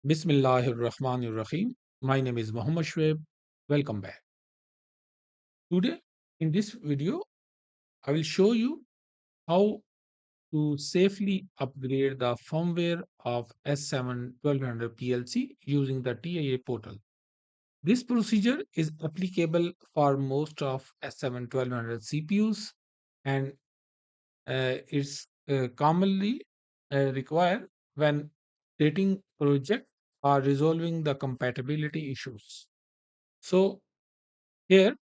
Bismillahir Rahmanir Rahim. My name is Muhammad Shoaib. Welcome back. Today, in this video, I will show you how to safely upgrade the firmware of S7-1200 PLC using the TIA portal. This procedure is applicable for most of S7-1200 CPUs and it's commonly required when dating project or resolving the compatibility issues. So here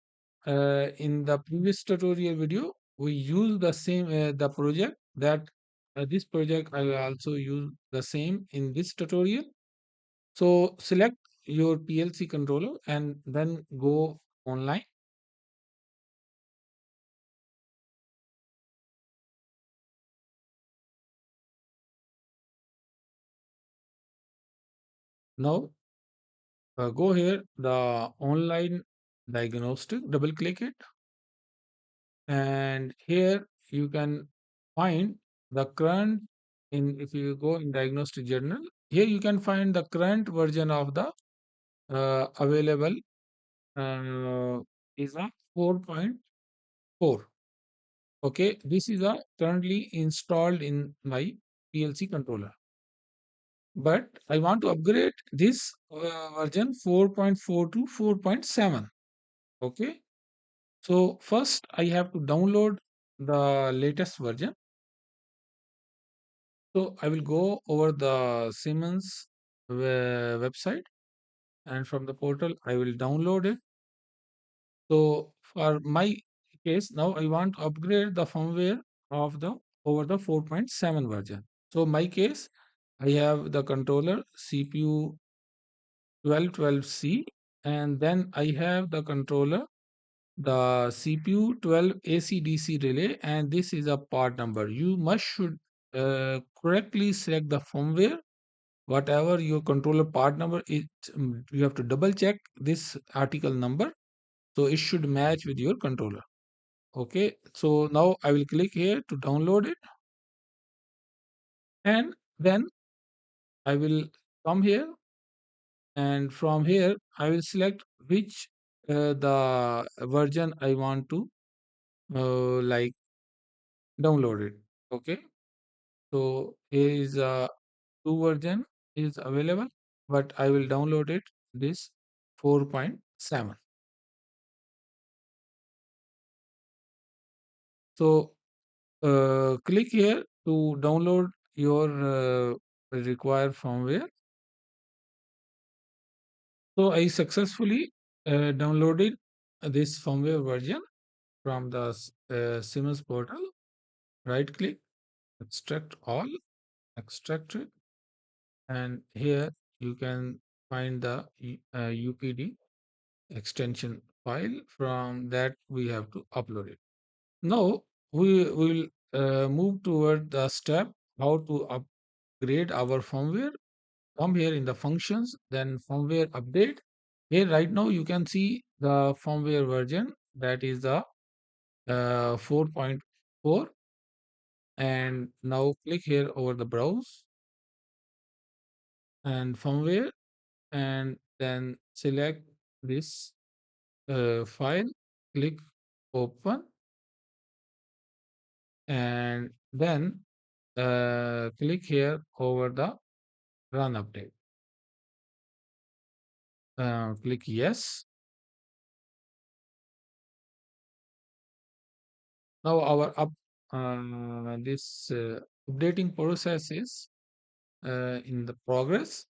in the previous tutorial video, we use the same the project that this project I will also use the same in this tutorial. So select your PLC controller and then go online. Now go here the online diagnostic. Double click it, and here you can find the current in if you go in diagnostic journal. Here you can find the current version of the available is a 4.4. Okay, this is a currently installed in my PLC controller. But I want to upgrade this version 4.4 to 4.7. Okay, so first I have to download the latest version. So I will go over the Siemens website, and from the portal I will download it. So for my case, now I want to upgrade the firmware of the over the 4.7 version. So my case, I have the controller CPU 1212C, and then I have the controller the CPU 12 AC/DC relay, and this is a part number. You must should correctly select the firmware. Whatever your controller part number is, you have to double check this article number, so it should match with your controller. Okay, so now I will click here to download it, and then I will come here, and from here I will select which the version I want to like download it. Okay, so here is two version is available, but I will download it this 4.7. So click here to download your required firmware. So I successfully downloaded this firmware version from the Siemens portal. Right click, extract all, extract it, and here you can find the UPD extension file. From that we have to upload it. Now we will move toward the step how to upgrade our firmware. Come here in the functions, then firmware update. Here right now you can see the firmware version, that is the 4.4, and now click here over the browse and firmware, and then select this file, click open, and then click here over the run update. Click yes. Now our up this updating process is in the progress.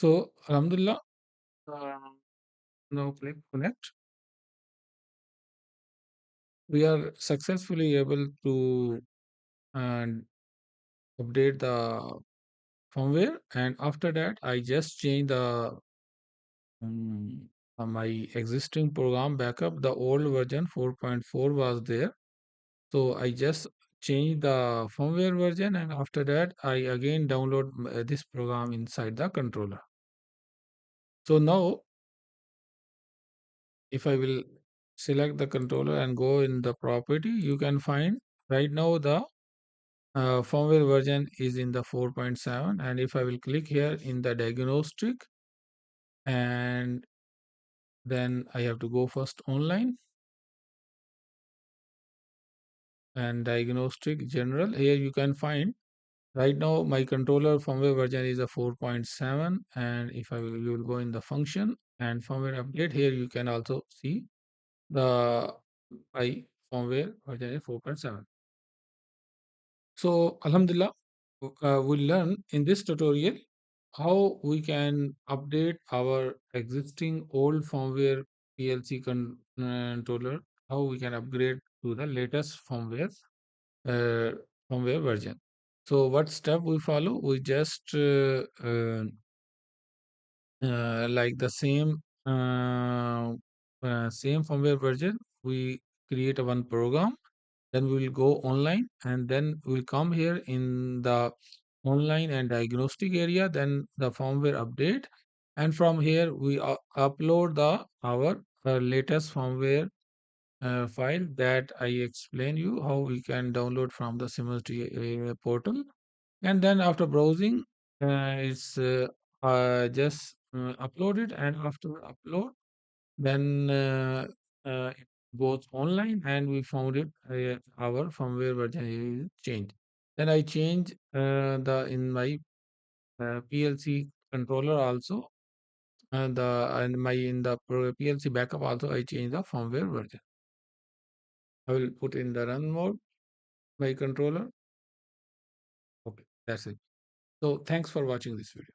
So, Alhamdulillah, now click connect. We are successfully able to uh, update the firmware, and after that, I just change the my existing program backup. The old version 4.4 was there, so I just changed the firmware version, and after that, I again download this program inside the controller. So now, if I will select the controller and go in the property, you can find right now the firmware version is in the 4.7. And if I will click here in the diagnostic, and then I have to go first online and diagnostic general. Here you can find right now my controller firmware version is a 4.7. And if I will, you will go in the function and firmware update, here you can also see the my firmware version is 4.7. So, Alhamdulillah, we'll learn in this tutorial how we can update our existing old firmware PLC controller, how we can upgrade to the latest uh, firmware version. So, what step we follow? We just like the same firmware version. We create a one program, then we will go online, and then we'll come here in the online and diagnostic area, then the firmware update, and from here we upload the our latest firmware file that I explain you how we can download from the Siemens TIA portal. And then after browsing, it's just uploaded, and after upload, then it goes online, and we found it our firmware version is changed. Then I change the in my PLC controller also, and my in the PLC backup also I change the firmware version. I will put in the run mode my controller. Okay, that's it. So thanks for watching this video.